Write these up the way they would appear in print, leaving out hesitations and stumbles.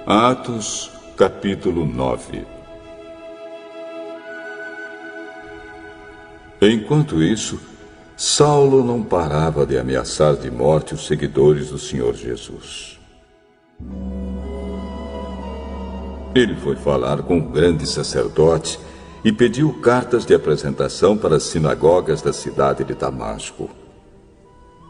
Atos, capítulo 9. Enquanto isso, Saulo não parava de ameaçar de morte os seguidores do Senhor Jesus. Ele foi falar com o grande sacerdote e pediu cartas de apresentação para as sinagogas da cidade de Damasco.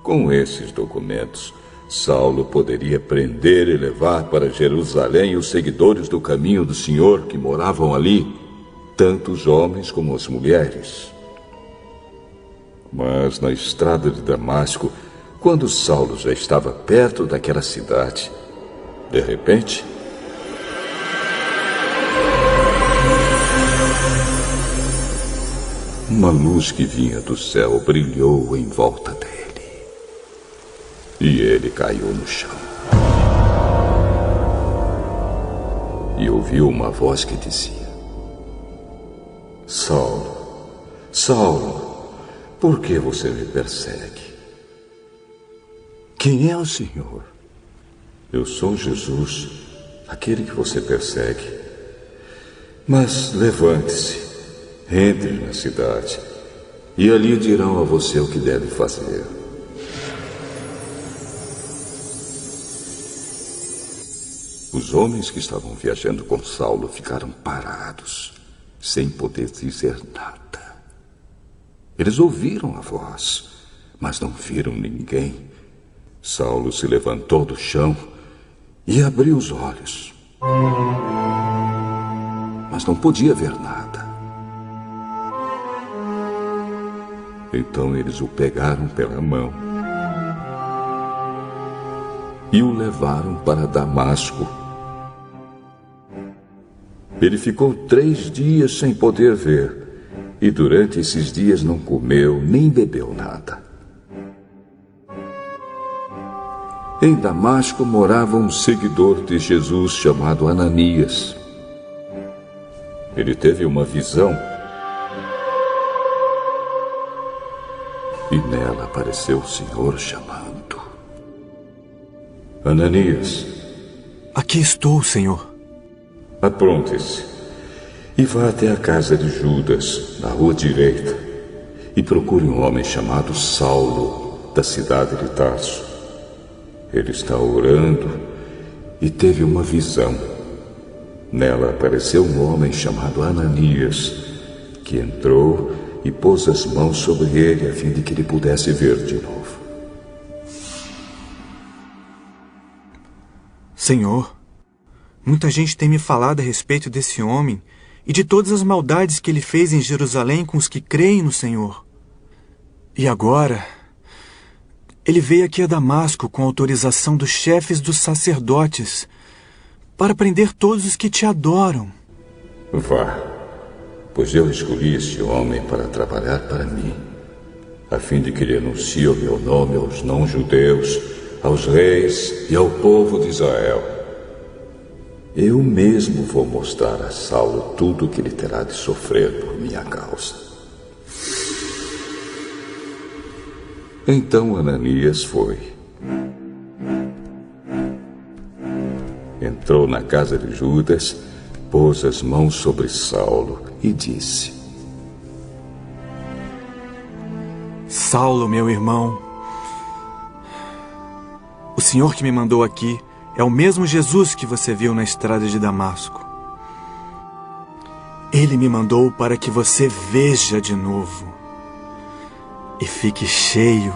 Com esses documentos, Saulo poderia prender e levar para Jerusalém os seguidores do caminho do Senhor que moravam ali, tanto os homens como as mulheres. Mas na estrada de Damasco, quando Saulo já estava perto daquela cidade, de repente, uma luz que vinha do céu brilhou em volta dele. E ele caiu no chão. E ouviu uma voz que dizia: Saulo, Saulo, por que você me persegue? Quem é o Senhor? Eu sou Jesus, aquele que você persegue. Mas levante-se, entre na cidade, e ali dirão a você o que deve fazer. Os homens que estavam viajando com Saulo ficaram parados, sem poder dizer nada. Eles ouviram a voz, mas não viram ninguém. Saulo se levantou do chão e abriu os olhos, mas não podia ver nada. Então eles o pegaram pela mão e o levaram para Damasco. Ele ficou 3 dias sem poder ver, e durante esses dias não comeu nem bebeu nada. Em Damasco morava um seguidor de Jesus chamado Ananias. Ele teve uma visão, e nela apareceu o Senhor chamando: Ananias. Aqui estou, Senhor. Apronte-se e vá até a casa de Judas, na rua direita, e procure um homem chamado Saulo, da cidade de Tarso. Ele está orando e teve uma visão. Nela apareceu um homem chamado Ananias, que entrou e pôs as mãos sobre ele a fim de que ele pudesse ver de novo. Senhor, muita gente tem me falado a respeito desse homem e de todas as maldades que ele fez em Jerusalém com os que creem no Senhor. E agora, ele veio aqui a Damasco com autorização dos chefes dos sacerdotes para prender todos os que te adoram. Vá, pois eu escolhi esse homem para trabalhar para mim, a fim de que ele anuncie o meu nome aos não-judeus, aos reis e ao povo de Israel. Eu mesmo vou mostrar a Saulo tudo o que ele terá de sofrer por minha causa. Então Ananias foi. Entrou na casa de Judas, pôs as mãos sobre Saulo e disse: Saulo, meu irmão, o Senhor que me mandou aqui é o mesmo Jesus que você viu na estrada de Damasco. Ele me mandou para que você veja de novo e fique cheio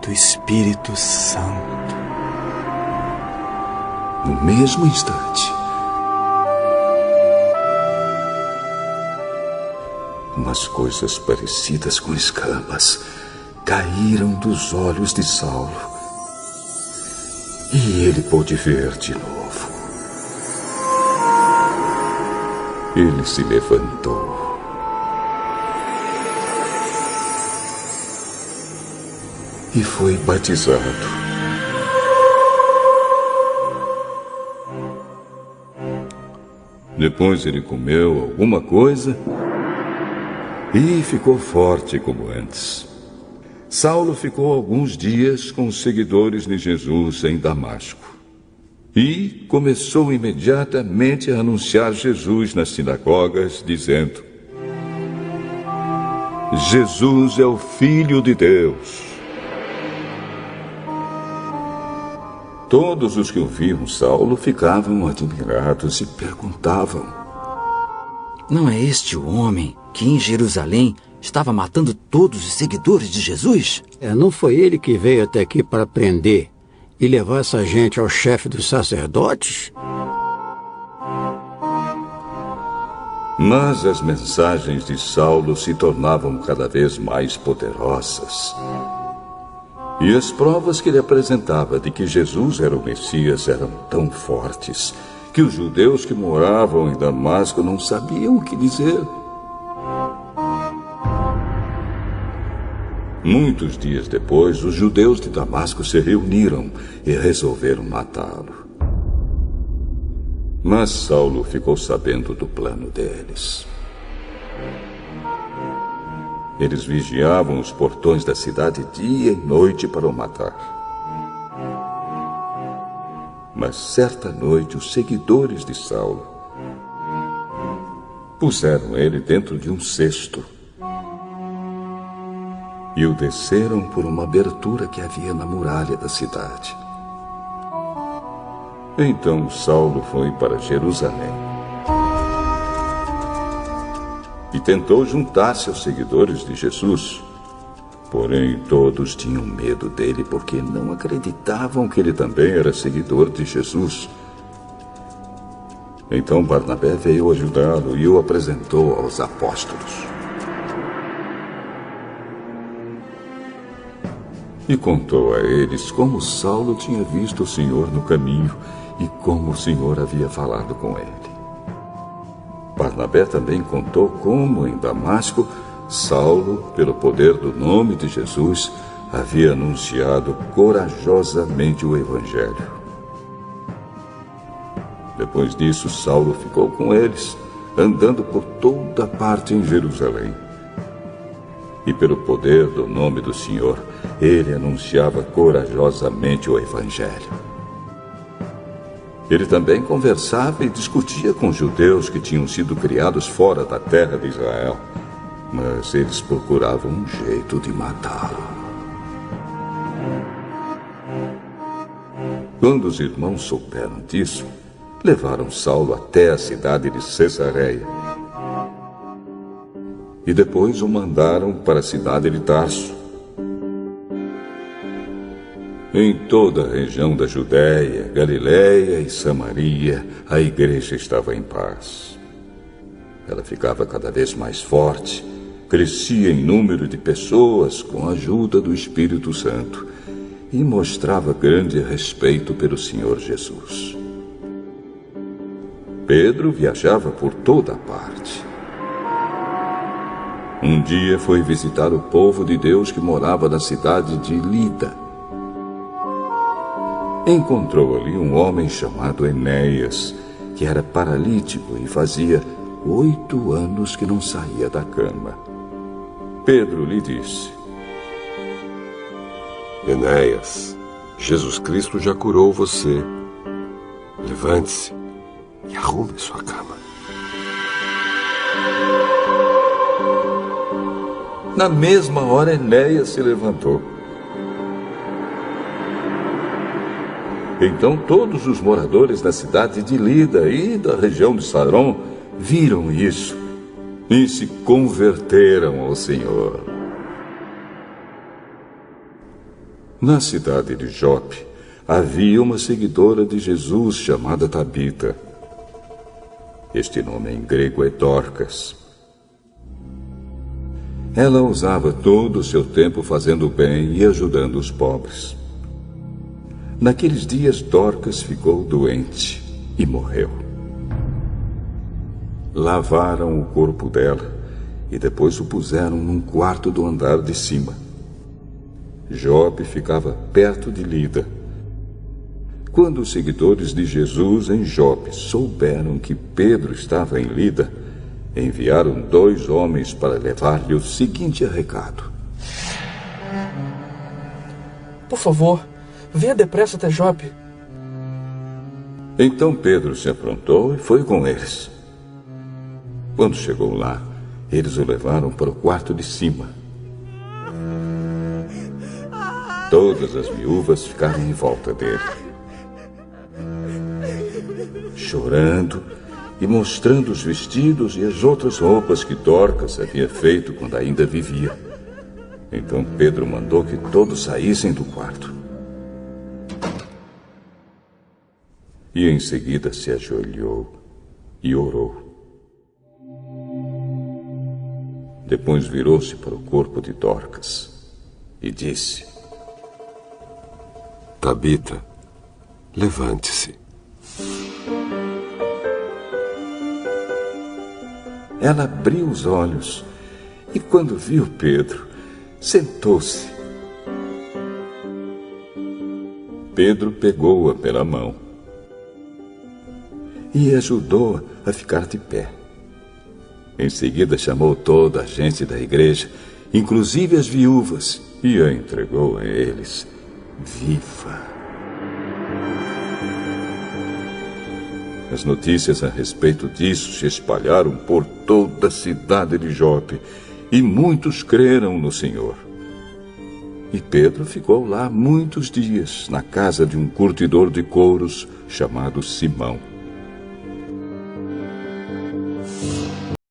do Espírito Santo. No mesmo instante, umas coisas parecidas com escamas caíram dos olhos de Saulo. E ele pôde ver de novo. Ele se levantou e foi batizado. Depois ele comeu alguma coisa e ficou forte como antes. Saulo ficou alguns dias com os seguidores de Jesus em Damasco. E começou imediatamente a anunciar Jesus nas sinagogas, dizendo: Jesus é o Filho de Deus. Todos os que ouviam Saulo ficavam admirados e perguntavam: Não é este o homem que em Jerusalém estava matando todos os seguidores de Jesus? Não foi ele que veio até aqui para prender e levar essa gente ao chefe dos sacerdotes? Mas as mensagens de Saulo se tornavam cada vez mais poderosas. E as provas que ele apresentava de que Jesus era o Messias eram tão fortes que os judeus que moravam em Damasco não sabiam o que dizer. Muitos dias depois, os judeus de Damasco se reuniram e resolveram matá-lo. Mas Saulo ficou sabendo do plano deles. Eles vigiavam os portões da cidade dia e noite para o matar. Mas certa noite, os seguidores de Saulo puseram ele dentro de um cesto e o desceram por uma abertura que havia na muralha da cidade. Então Saulo foi para Jerusalém e tentou juntar-se aos seguidores de Jesus. Porém, todos tinham medo dele porque não acreditavam que ele também era seguidor de Jesus. Então Barnabé veio ajudá-lo e o apresentou aos apóstolos. E contou a eles como Saulo tinha visto o Senhor no caminho e como o Senhor havia falado com ele. Barnabé também contou como, em Damasco, Saulo, pelo poder do nome de Jesus, havia anunciado corajosamente o Evangelho. Depois disso, Saulo ficou com eles, andando por toda parte em Jerusalém. E pelo poder do nome do Senhor, ele anunciava corajosamente o Evangelho. Ele também conversava e discutia com judeus que tinham sido criados fora da terra de Israel, mas eles procuravam um jeito de matá-lo. Quando os irmãos souberam disso, levaram Saulo até a cidade de Cesareia e depois o mandaram para a cidade de Tarso. Em toda a região da Judéia, Galiléia e Samaria, a igreja estava em paz. Ela ficava cada vez mais forte, crescia em número de pessoas com a ajuda do Espírito Santo e mostrava grande respeito pelo Senhor Jesus. Pedro viajava por toda a parte. Um dia foi visitar o povo de Deus que morava na cidade de Lida. Encontrou ali um homem chamado Enéas, que era paralítico e fazia 8 anos que não saía da cama. Pedro lhe disse: Enéas, Jesus Cristo já curou você. Levante-se e arrume sua cama. Na mesma hora, Enéas se levantou. Então todos os moradores da cidade de Lida e da região de Saron viram isso e se converteram ao Senhor. Na cidade de Jope havia uma seguidora de Jesus chamada Tabita. Este nome em grego é Dorcas. Ela usava todo o seu tempo fazendo o bem e ajudando os pobres. Naqueles dias, Dorcas ficou doente e morreu. Lavaram o corpo dela e depois o puseram num quarto do andar de cima. Jope ficava perto de Lida. Quando os seguidores de Jesus em Jope souberam que Pedro estava em Lida, enviaram 2 homens para levar-lhe o seguinte recado: Por favor, venha depressa até Jope. Então Pedro se aprontou e foi com eles. Quando chegou lá, eles o levaram para o quarto de cima. Todas as viúvas ficaram em volta dele, chorando e mostrando os vestidos e as outras roupas que Dorcas havia feito quando ainda vivia. Então Pedro mandou que todos saíssem do quarto. E em seguida se ajoelhou e orou. Depois virou-se para o corpo de Dorcas e disse: Tabita, levante-se. Ela abriu os olhos e, quando viu Pedro, sentou-se. Pedro pegou-a pela mão e ajudou-a a ficar de pé. Em seguida chamou toda a gente da igreja, inclusive as viúvas, e a entregou a eles viva. As notícias a respeito disso se espalharam por toda a cidade de Jope, e muitos creram no Senhor. E Pedro ficou lá muitos dias, na casa de um curtidor de couros chamado Simão.